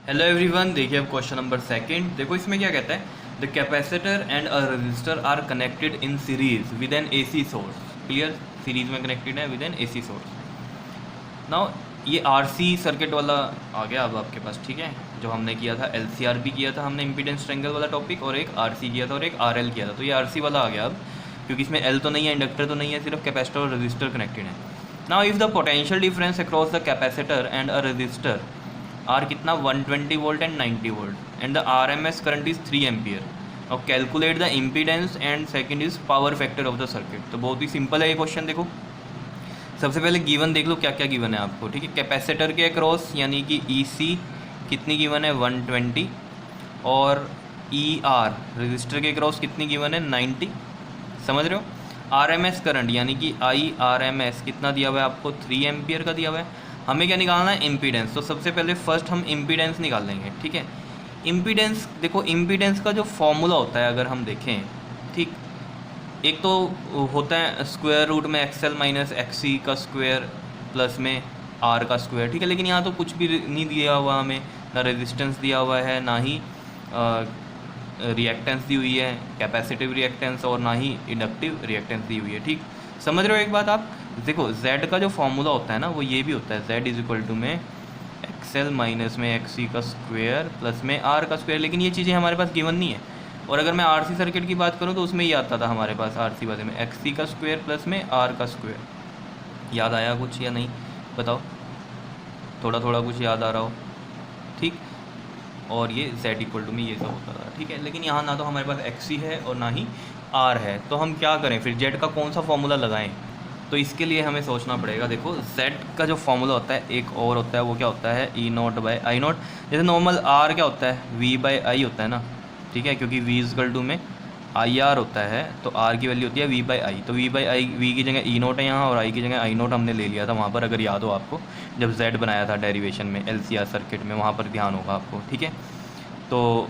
Hello everyone, देखिए अब question number second. देखो इसमें क्या कहता है, the capacitor and a resistor are connected in series with an AC source. Clear, series में कनेक्टेड है with an AC source. Now ये आरसी सर्किट वाला आ गया अब आपके पास, ठीक है। जो हमने किया था एलसीआर भी किया था हमने, इम्पीडेंस ट्रायंगल वाला टॉपिक, और एक आरसी किया था और एक आरएल किया था। तो ये आरसी वाला आ गया अब, क्योंकि इसमें एल तो नहीं है, इंडक्टर तो नहीं है, सिर्फ कैपेसिटर और रजिस्टर कनेक्टेड है। Now if the potential difference across the capacitor and a resistor are कितना 120 volt and 90 volt and the R M S current is 3 ampere. और calculate the impedance and second is power factor of the circuit. तो बहुत ही simple है ये question. देखो सबसे पहले given देख लो क्या क्या गिवन है आपको, ठीक है। कैपेसिटर के अक्रॉस यानी कि ई सी कितनी गिवन है 120, और ई आर रजिस्टर के अक्रॉस कितनी गिवन है 90। समझ रहे हो। आर एम एस करंट यानी कि आई आर एम एस कितना दिया हुआ है आपको 3 एम्पियर का दिया हुआ है। हमें क्या निकालना है, इम्पीडेंस। तो सबसे पहले फर्स्ट हम इम्पीडेंस निकाल लेंगे, ठीक है। इम्पीडेंस देखो, इम्पीडेंस का जो फॉर्मूला होता है अगर हम देखें, ठीक, एक तो होता है स्क्वायर रूट में एक्सएल माइनस एक्सी का स्क्वायर प्लस में आर का स्क्वायर, ठीक है। लेकिन यहाँ तो कुछ भी नहीं दिया हुआ हमें, ना रेजिस्टेंस दिया हुआ है, ना ही रिएक्टेंस दी हुई है, कैपेसिटिव रिएक्टेंस, और ना ही इंडक्टिव रिएक्टेंस दी हुई है, ठीक। समझ रहे हो एक बात आप। देखो Z का जो फॉर्मूला होता है ना, वो ये भी होता है, Z इज इक्वल टू में एक्सएल माइनस में एक्सी का स्क्वायर प्लस में आर का स्क्वायर। लेकिन ये चीज़ें हमारे पास गिवन नहीं है। और अगर मैं आरसी सर्किट की बात करूँ तो उसमें ये आता था हमारे पास आरसी वाले में एक्सी का स्क्वायर प्लस में आर का स्क्वायर। याद आया कुछ या नहीं बताओ, थोड़ा थोड़ा कुछ याद आ रहा हो, ठीक। और ये Z इक्वल टू में ये सब होता था, ठीक है। लेकिन यहाँ ना तो हमारे पास एक्सी है और ना ही आर है, तो हम क्या करें फिर, Z का कौन सा फॉर्मूला लगाएं। तो इसके लिए हमें सोचना पड़ेगा। देखो Z का जो फॉर्मूला होता है एक और होता है, वो क्या होता है, ई नॉट बाई आई नॉट। जैसे नॉर्मल R क्या होता है, V बाई आई होता है ना, ठीक है, क्योंकि V इजकल टू में आई आर होता है, तो R की वैल्यू होती है V बाई आई। तो V बाई आई, V की जगह ई नोट है यहाँ, और I की जगह आई नोट हमने ले लिया था वहाँ पर, अगर याद हो आपको, जब Z बनाया था डेरिवेशन में LCR सर्किट में, वहाँ पर ध्यान होगा आपको, ठीक है। तो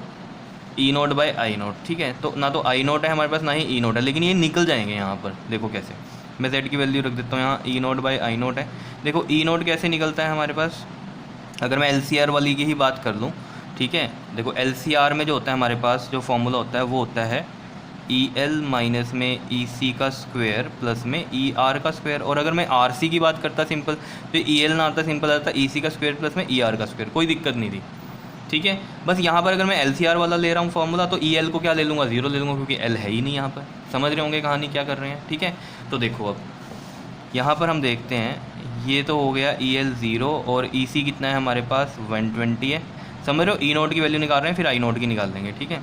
ई नोट बाई आई नोट, ठीक है। तो ना तो आई नोट है हमारे पास, ना ही ई नोट है, लेकिन ये निकल जाएंगे यहाँ पर। देखो कैसे, मैं Z की वैल्यू रख देता हूँ यहाँ, ई नोट बाई आई नोट है। देखो ई नोट कैसे निकलता है हमारे पास, अगर मैं LCR वाली की ही बात कर लूँ, ठीक है। देखो LCR में जो होता है हमारे पास, जो फॉर्मूला होता है वो होता है ई एल माइनस में ई सी का स्क्वायर प्लस में ई आर का स्क्वायर। और अगर मैं आर सी की बात करता सिंपल, तो ई एल ना आता, सिंपल आता ई सी का स्क्वायर प्लस में ई आर का स्क्वायर, कोई दिक्कत नहीं थी, ठीक है। बस यहाँ पर अगर मैं LCR वाला ले रहा हूँ फॉर्मूला, तो EL को क्या ले लूँगा, 0 ले लूँगा, क्योंकि L है ही नहीं यहाँ पर। समझ रहे होंगे कहानी क्या कर रहे हैं, ठीक है। तो देखो अब यहाँ पर हम देखते हैं, ये तो हो गया EL 0, और EC कितना है हमारे पास 120 है। समझ रहे हो, ई नोट की वैल्यू निकाल रहे हैं, फिर आई नोट की निकाल देंगे, ठीक है।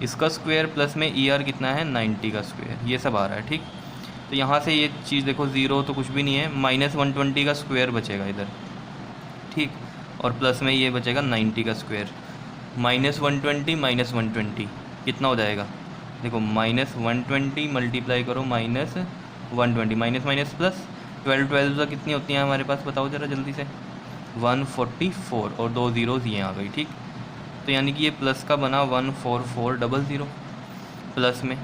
इसका स्क्वायर प्लस में ER कितना है 90 का स्क्वायर, ये सब आ रहा है, ठीक। तो यहाँ से ये चीज़ देखो, 0 तो कुछ भी नहीं है, माइनस 120 का स्क्वायर बचेगा इधर, ठीक, और प्लस में ये बचेगा 90 का स्क्वायर। माइनस 120 माइनस 120 कितना हो जाएगा, देखो माइनस 120 मल्टीप्लाई करो माइनस 120, माइनस माइनस प्लस, 12 12 कितनी होती हैं हमारे पास, बताओ ज़रा जल्दी से, 144, और 2 ज़ीरोज़ ये आ गई, ठीक। तो यानी कि ये प्लस का बना 14400, प्लस में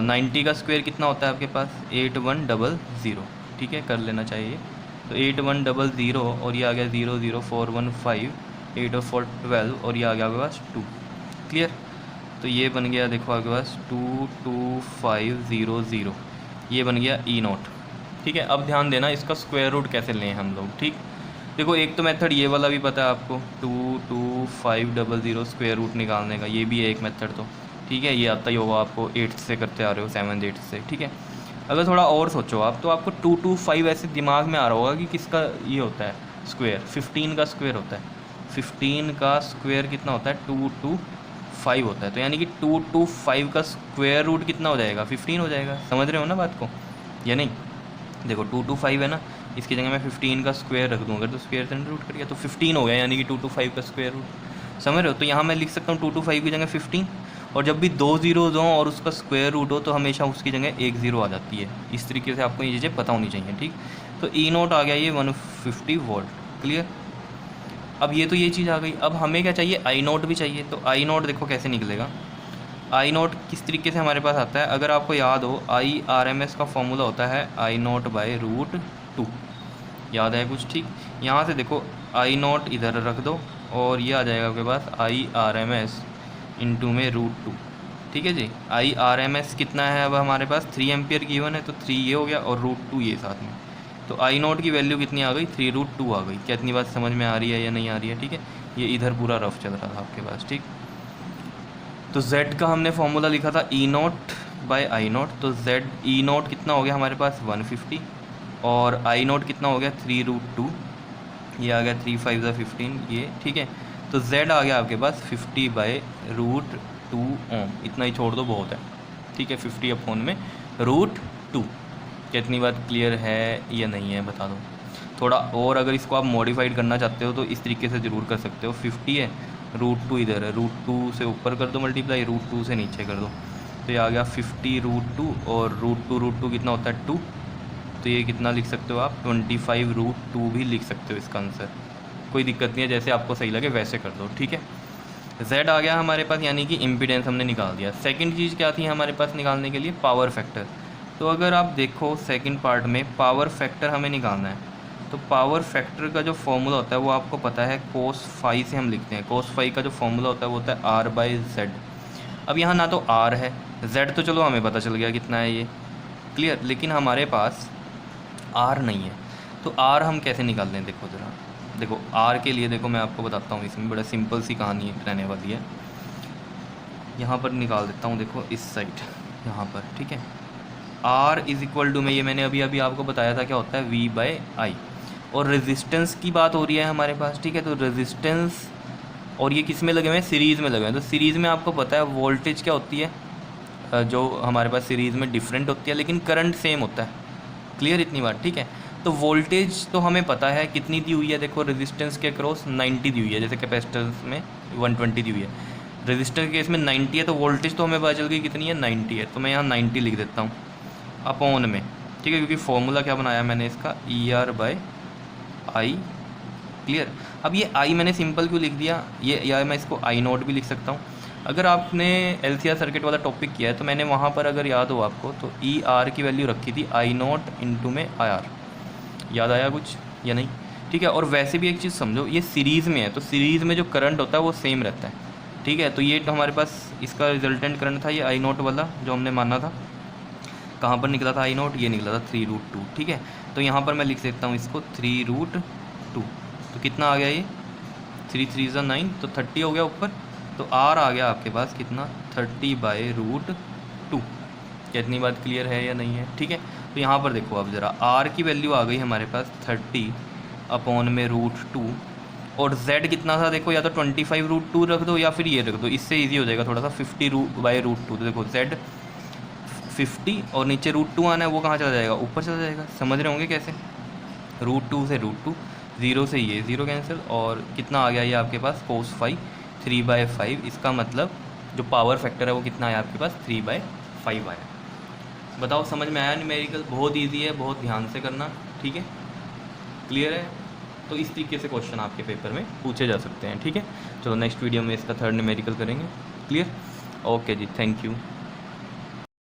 90 का स्क्वायर कितना होता है आपके पास 8100, ठीक है, कर लेना चाहिए। तो 8100, और ये आ गया 00415, 8 और 4 12, और ये आ गया आपके पास 2। क्लियर। तो ये बन गया देखो आपके पास 22500, ये बन गया ई नोट, ठीक है। अब ध्यान देना, इसका स्क्वायर रूट कैसे लें हम लोग, ठीक। देखो एक तो मेथड ये वाला भी पता है आपको, 22500 स्क्वायर रूट निकालने का, ये भी है एक मेथड, तो ठीक है, ये आता ही होगा आपको, 8 से करते आ रहे हो, 7 8 से, ठीक है। अगर थोड़ा और सोचो आप, तो आपको 225 ऐसे दिमाग में आ रहा होगा कि किसका ये होता है स्क्वायर, 15 का स्क्वायर होता है। 15 का स्क्वायर कितना होता है 225 होता है, तो यानी कि 225 का स्क्वायर रूट कितना हो जाएगा 15 हो जाएगा। समझ रहे हो ना बात को या नहीं। देखो 225 है ना, इसकी जगह मैं 15 का स्क्वायर रख दूँ, अगर तो स्क्वायर से रूट कर गया तो 15 हो गया, यानी कि 225 का स्क्वायर रूट। समझ रहे हो। तो यहाँ मैं लिख सकता हूँ 225 की जगह 15, और जब भी 2 ज़ीरोज़ हों और उसका स्क्वायर रूट हो, तो हमेशा उसकी जगह 1 ज़ीरो आ जाती है। इस तरीके से आपको ये चीज़ें पता होनी चाहिए, ठीक। तो ई नोट आ गया ये 150 वोल्ट। क्लियर। अब ये तो ये चीज़ आ गई, अब हमें क्या चाहिए, आई नोट भी चाहिए। तो आई नोट देखो कैसे निकलेगा, आई नोट किस तरीके से हमारे पास आता है, अगर आपको याद हो, आई आर एम एस का फॉर्मूला होता है आई नोट बाई रूट 2, याद है कुछ, ठीक। यहाँ से देखो आई नोट इधर रख दो, और ये आ जाएगा आपके पास IRMS इंटू में √2। ठीक है जी, IRMS कितना है अब हमारे पास 3 एम्पियर गिवन है, तो 3 ये हो गया और √2 ये साथ में, तो I0 की वैल्यू कितनी आ गई 3√2 आ गई। क्या इतनी बात समझ में आ रही है या नहीं आ रही है? ठीक है, ये इधर पूरा रफ चल रहा था आपके पास। ठीक, तो Z का हमने फॉर्मूला लिखा था E0 बाय I0, तो E0 कितना हो गया हमारे पास 150 और I0 कितना हो गया 3√2, ये आ गया 3 5 15 ये। ठीक है, तो Z आ गया आपके पास 50/√2 ओम, इतना ही छोड़ दो बहुत है। ठीक है, 50 अपॉन में √2। कितनी बात क्लियर है या नहीं है बता दो। थोड़ा और अगर इसको आप मॉडिफाइड करना चाहते हो तो इस तरीके से ज़रूर कर सकते हो। 50 है, √2 इधर है, √2 से ऊपर कर दो मल्टीप्लाई, √2 से नीचे कर दो, तो ये आ गया 50√2 और √2 कितना होता है 2, तो ये कितना लिख सकते हो आप 25√2 भी लिख सकते हो इसका आंसर। कोई दिक्कत नहीं है, जैसे आपको सही लगे वैसे कर दो। ठीक है, Z आ गया हमारे पास, यानी कि इम्पीडेंस हमने निकाल दिया। सेकंड चीज़ क्या थी हमारे पास निकालने के लिए? Power factor. तो अगर आप देखो सेकंड पार्ट में पावर फैक्टर हमें निकालना है, तो पावर फैक्टर का जो फॉर्मूला होता है वो आपको पता है cos phi से हम लिखते हैं। cos phi का जो फॉर्मूला होता है वो होता है R/Z। अब यहाँ ना तो R है, Z तो चलो हमें पता चल गया कितना है ये, क्लियर, लेकिन हमारे पास R नहीं है, तो R हम कैसे निकालते हैं? देखो ज़रा, देखो R के लिए देखो मैं आपको बताता हूँ, इसमें बड़ा सिंपल सी कहानी रहने वाली है। यहाँ पर निकाल देता हूँ, देखो इस साइड यहाँ पर। ठीक है, R इज़ इक्वल टू में, ये मैंने अभी अभी आपको बताया था क्या होता है V/I, और रेजिस्टेंस की बात हो रही है हमारे पास। ठीक है, तो रेजिस्टेंस और ये किस में लगे हुए हैं? सीरीज़ में लगे हुए हैं। तो सीरीज़ में आपको पता है वोल्टेज क्या होती है, जो हमारे पास सीरीज़ में डिफरेंट होती है लेकिन करंट सेम होता है। क्लियर इतनी बात? ठीक है, तो वोल्टेज तो हमें पता है कितनी दी हुई है, देखो रेजिस्टेंस के अक्रॉस 90 दी हुई है, जैसे कैपेसिटेंस में 120 दी हुई है, रेजिस्टेंस के केस में 90 है, तो वोल्टेज तो हमें पता चल गई कितनी है 90 है, तो मैं यहाँ 90 लिख देता हूँ अपॉन में। ठीक है, क्योंकि फॉर्मूला क्या बनाया मैंने इसका ER/I। क्लियर, अब ये I मैंने सिंपल क्यों लिख दिया ये, या मैं इसको I0 भी लिख सकता हूँ। अगर आपने LCR सर्किट वाला टॉपिक किया है तो मैंने वहाँ पर अगर याद हो आपको तो ER की वैल्यू रखी थी I0 इंटू में IR। याद आया कुछ या नहीं? ठीक है, और वैसे भी एक चीज़ समझो, ये सीरीज़ में है तो सीरीज़ में जो करंट होता है वो सेम रहता है। ठीक है, तो ये तो हमारे पास इसका रिजल्टेंट करंट था ये I0 वाला जो हमने माना था। कहाँ पर निकला था I0? ये निकला था 3√2। ठीक है, तो यहाँ पर मैं लिख सकता हूँ इसको 3√2, तो कितना आ गया ये 3 3 9, तो 30 हो गया ऊपर, तो R आ गया आपके पास कितना 30/√2। क्या इतनी बात क्लियर है या नहीं है? ठीक है, तो यहाँ पर देखो अब ज़रा R की वैल्यू आ गई हमारे पास 30 अपॉन में √2, और Z कितना था देखो, या तो 25√2 रख दो या फिर ये रख दो, इससे ईजी हो जाएगा थोड़ा सा 50/√2। तो देखो Z 50 और नीचे √2 आना है, वो कहाँ चला जाएगा? ऊपर चला जाएगा। समझ रहे होंगे कैसे? √2 से √2, 0 से ये 0 कैंसिल, और कितना आ गया ये आपके पास cos phi 3/5। इसका मतलब जो पावर फैक्टर है वो कितना आया आपके पास 3/5 आया। बताओ समझ में आया? न्यूमेरिकल बहुत इजी है, बहुत ध्यान से करना। ठीक है, क्लियर है? तो इस तरीके से क्वेश्चन आपके पेपर में पूछे जा सकते हैं। ठीक है, चलो नेक्स्ट वीडियो में इसका थर्ड न्यूमेरिकल करेंगे। क्लियर? ओके जी, थैंक यू।